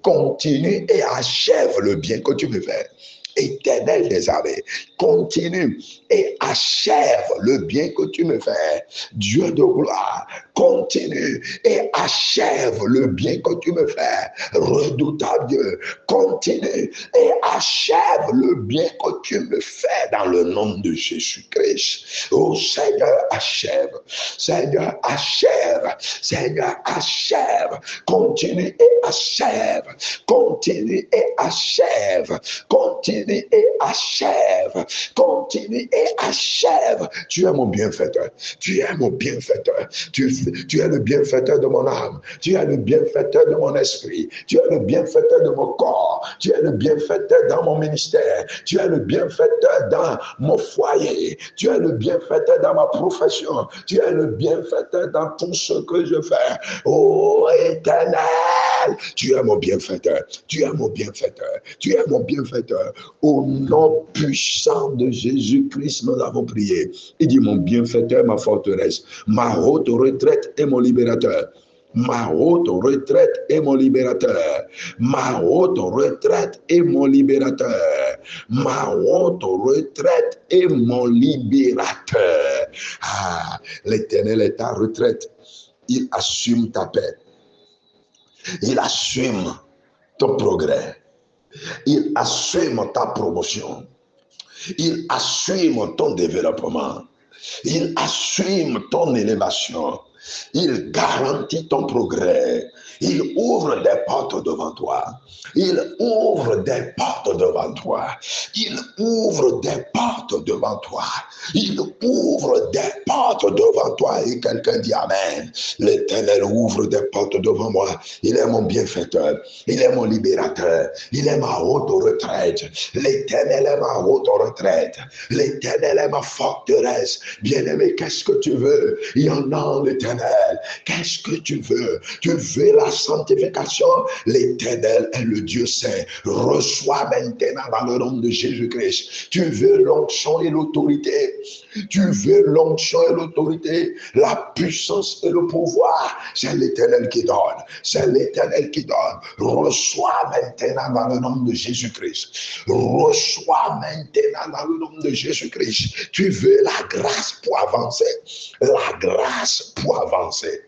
continue et achève le bien que tu me fais. Éternel des armées, continue et achève le bien que tu me fais. Dieu de gloire, continue et achève le bien que tu me fais. Redoutable Dieu, continue et achève le bien que tu me fais dans le nom de Jésus-Christ. Oh Seigneur, achève. Seigneur, achève. Seigneur, achève. Continue et achève. Continue et achève. Continue et achève. Continue et achève. Tu es mon bienfaiteur. Tu es mon bienfaiteur. Tu es le bienfaiteur de mon âme. Tu es le bienfaiteur de mon esprit. Tu es le bienfaiteur de mon corps. Tu es le bienfaiteur dans mon ministère. Tu es le bienfaiteur dans mon foyer. Tu es le bienfaiteur dans ma profession. Tu es le bienfaiteur dans tout ce que je fais. Oh Éternel, tu es mon bienfaiteur. Tu es mon bienfaiteur. Tu es mon bienfaiteur. Au nom puissant de Jésus-Christ, nous avons prié. Il dit mon bienfaiteur, ma forteresse, ma haute retraite et mon libérateur. Ma haute retraite et mon libérateur. Ma haute retraite et mon libérateur. Ma haute retraite et mon libérateur. Ah, l'Éternel est ta retraite. Il assume ta paix. Il assume ton progrès. Il assume ta promotion. Il assume ton développement. Il assume ton élévation. Il garantit ton progrès. Il ouvre des portes devant toi. Il ouvre des portes devant toi. Il ouvre des portes devant toi. Il ouvre des portes devant toi. Et quelqu'un dit Amen. L'Éternel ouvre des portes devant moi. Il est mon bienfaiteur. Il est mon libérateur. Il est ma haute retraite. L'Éternel est ma haute retraite. L'Éternel est ma forteresse. Bien-aimé, qu'est-ce que tu veux? Il y en a en l'Éternel. Qu'est-ce que tu veux? Tu veux la sanctification? L'Éternel est le Dieu saint. Reçois maintenant dans le nom de Jésus-Christ. Tu veux l'onction et l'autorité. Tu veux l'onction et l'autorité, la puissance et le pouvoir. C'est l'Éternel qui donne. C'est l'Éternel qui donne. Reçois maintenant dans le nom de Jésus-Christ. Reçois maintenant dans le nom de Jésus-Christ. Tu veux la grâce pour avancer. La grâce pour avancer.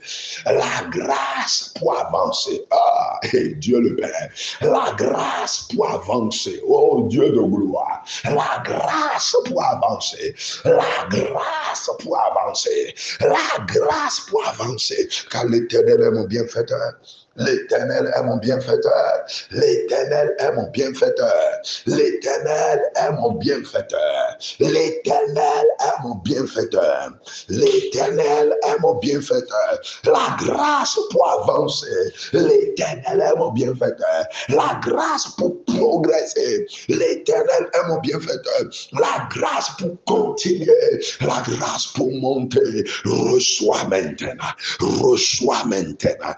La grâce pour avancer. Ah, et Dieu le Père. La grâce pour avancer. Oh Dieu de gloire. La grâce pour avancer. La grâce pour avancer. La grâce pour avancer. Car l'Éternel est mon bienfaiteur. L'Éternel est mon bienfaiteur. L'Éternel est mon bienfaiteur. L'Éternel est mon bienfaiteur. L'Éternel est mon bienfaiteur. L'Éternel est mon bienfaiteur. La grâce pour avancer. L'Éternel est mon bienfaiteur. La grâce pour progresser. L'Éternel est mon bienfaiteur. La grâce pour continuer. La grâce pour monter. Reçois maintenant. Reçois maintenant.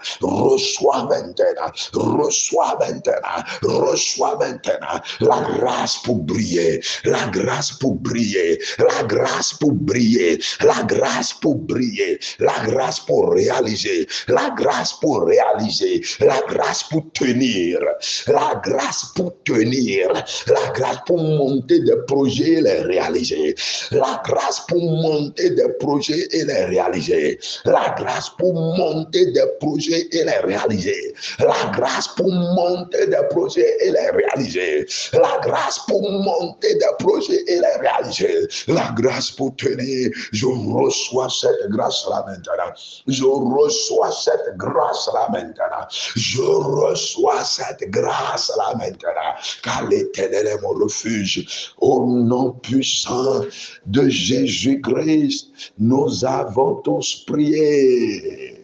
Reçois maintenant, reçois maintenant, reçois maintenant la grâce pour briller, la grâce pour briller, la grâce pour briller, la grâce pour briller, la grâce pour réaliser, la grâce pour réaliser, la grâce pour tenir, la grâce pour tenir, la grâce pour monter des projets et les réaliser, la grâce pour monter des projets et les réaliser, la grâce pour monter des projets et les réaliser. La grâce pour monter des projets et les réaliser. La grâce pour monter des projets et les réaliser. La grâce pour tenir. Je reçois cette grâce-là maintenant. Je reçois cette grâce-là maintenant. Je reçois cette grâce-là maintenant. Car l'Éternel est mon refuge. Au nom puissant de Jésus-Christ, nous avons tous prié.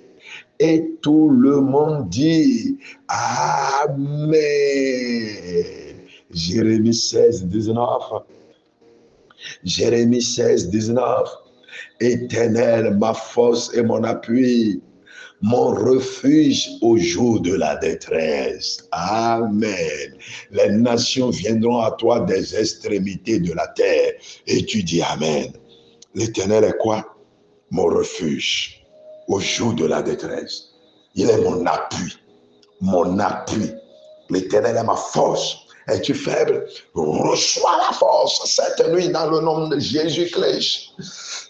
Et tout le monde dit Amen. Jérémie 16, 19. Jérémie 16, 19. Éternel, ma force et mon appui, mon refuge au jour de la détresse. Amen. Les nations viendront à toi des extrémités de la terre. Et tu dis Amen. L'Éternel est quoi? Mon refuge au jour de la détresse. Il est mon appui. Mon appui. L'Éternel est ma force Es-tu faible? Reçois la force cette nuit dans le nom de Jésus-Christ.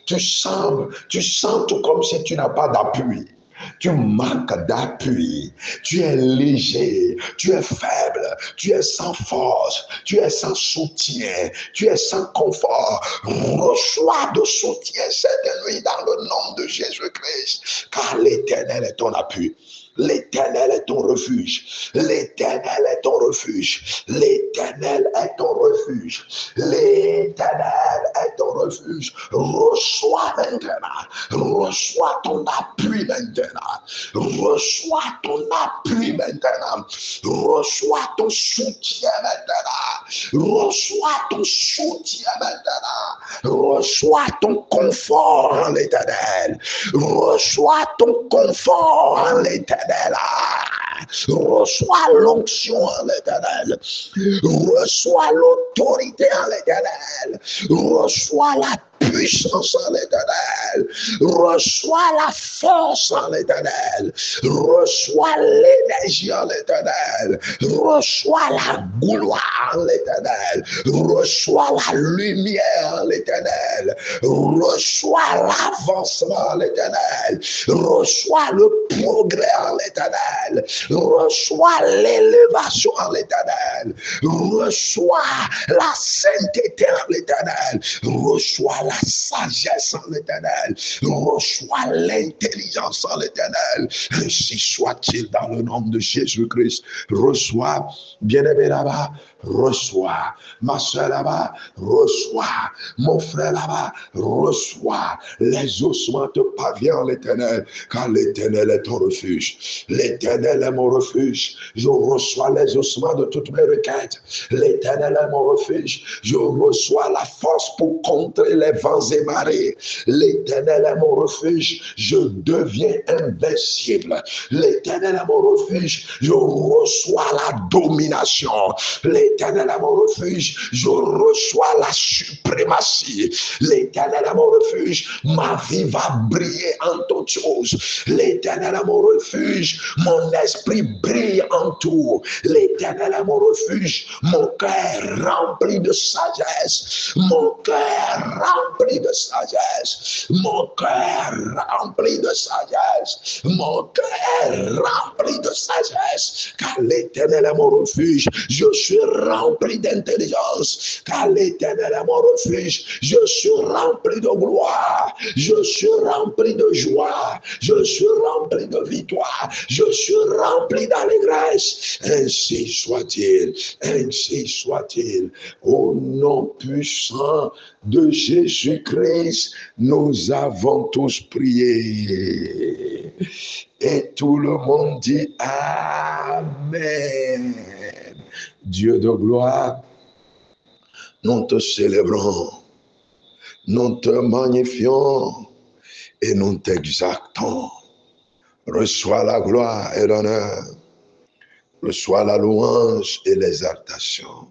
Tu sens tout comme si tu n'as pas d'appui. Tu manques d'appui, tu es léger, tu es faible, tu es sans force, tu es sans soutien, tu es sans confort. Reçois de soutien cette nuit dans le nom de Jésus-Christ, car l'Éternel est ton appui. L'Éternel est ton refuge. L'Éternel est ton refuge. L'Éternel est ton refuge. L'Éternel est ton refuge. Reçois maintenant. Reçois ton appui maintenant. Reçois ton appui maintenant. Reçois ton soutien maintenant. Reçois ton soutien maintenant. Reçois ton confort en l'Éternel. Reçois ton confort en l'Éternel. Reçois l'onction en l'Éternel. Reçois l'autorité en l'Éternel. Reçois la puissance en l'Éternel. Reçois la force en l'Éternel. Reçois l'énergie en l'Éternel. Reçois la gloire en l'Éternel. Reçois la lumière en l'Éternel. Reçois l'avancement en l'Éternel. Reçois le progrès en l'Éternel. Reçois l'élévation en l'Éternel. Reçois la sainteté en l'Éternel. Reçois la sagesse en l'Éternel. Reçois l'intelligence en l'Éternel. Ainsi soit-il dans le nom de Jésus-Christ. Reçois, bien-aimé là-bas, reçois. Ma soeur là-bas, reçois. Mon frère là-bas, reçois. Les ossements te parviennent en l'Éternel, car l'Éternel est ton refuge. L'Éternel est mon refuge. Je reçois les ossements de toutes mes requêtes. L'Éternel est mon refuge. Je reçois la force pour contrer les vents et marées. L'Éternel est mon refuge. Je deviens invincible. L'Éternel est mon refuge. Je reçois la domination. L'Éternel est mon refuge. Je reçois la suprématie. L'Éternel est mon refuge. Ma vie va briller en toutes choses. L'Éternel est mon refuge. Mon esprit brille en tout. L'Éternel est mon refuge. Mon cœur rempli de sagesse. Mon cœur rempli de sagesse. Mon cœur rempli de sagesse. Mon cœur rempli de sagesse. Car l'Éternel est mon refuge. Je suis rempli d'intelligence. Car l'Éternel est mon refuge. Je suis rempli de gloire. Je suis rempli de joie. Je suis rempli de victoire. Je suis rempli d'allégresse. Ainsi soit-il. Ainsi soit-il. Au nom puissant de Jésus-Christ, nous avons tous prié. Et tout le monde dit Amen. Dieu de gloire, nous te célébrons, nous te magnifions et nous t'exaltons. Reçois la gloire et l'honneur. Reçois la louange et l'exaltation.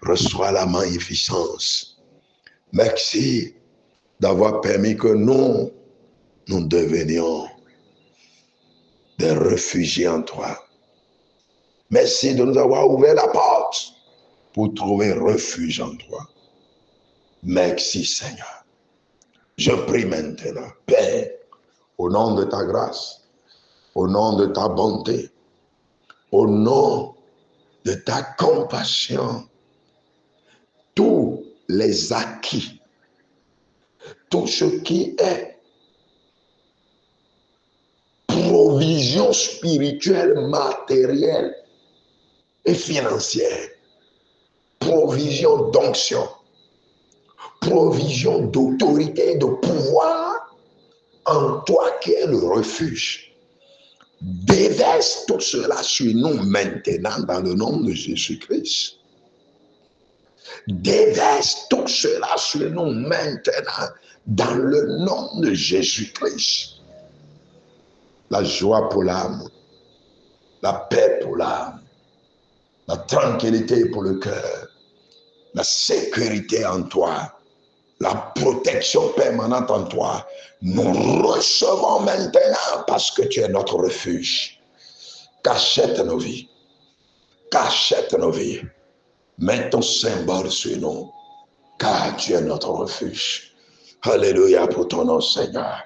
Reçois la magnificence. Merci d'avoir permis que nous devenions des réfugiés en toi. Merci de nous avoir ouvert la porte pour trouver refuge en toi. Merci Seigneur. Je prie maintenant, Père, au nom de ta grâce, au nom de ta bonté, au nom de ta compassion, tous les acquis, tout ce qui est provision spirituelle, matérielle et financière, provision d'onction, provision d'autorité, de pouvoir en toi qui es le refuge. Déverse tout cela sur nous maintenant dans le nom de Jésus-Christ. Déverse tout cela sur nous maintenant dans le nom de Jésus-Christ. La joie pour l'âme, la paix pour l'âme, la tranquillité pour le cœur, la sécurité en toi, la protection permanente en toi, nous recevons maintenant parce que tu es notre refuge. Cachette nos vies. Cachette nos vies. Mets ton symbole sur nous, car tu es notre refuge. Alléluia pour ton nom, Seigneur.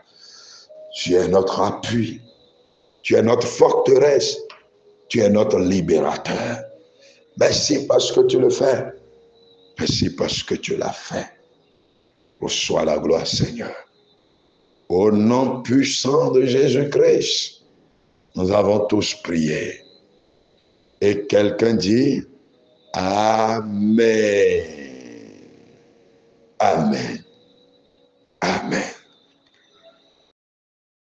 Tu es notre appui. Tu es notre forteresse. Tu es notre libérateur. Merci parce que tu le fais. Merci parce que tu l'as fait. Reçois la gloire, Seigneur. Au nom puissant de Jésus-Christ, nous avons tous prié. Et quelqu'un dit, Amen. Amen. Amen.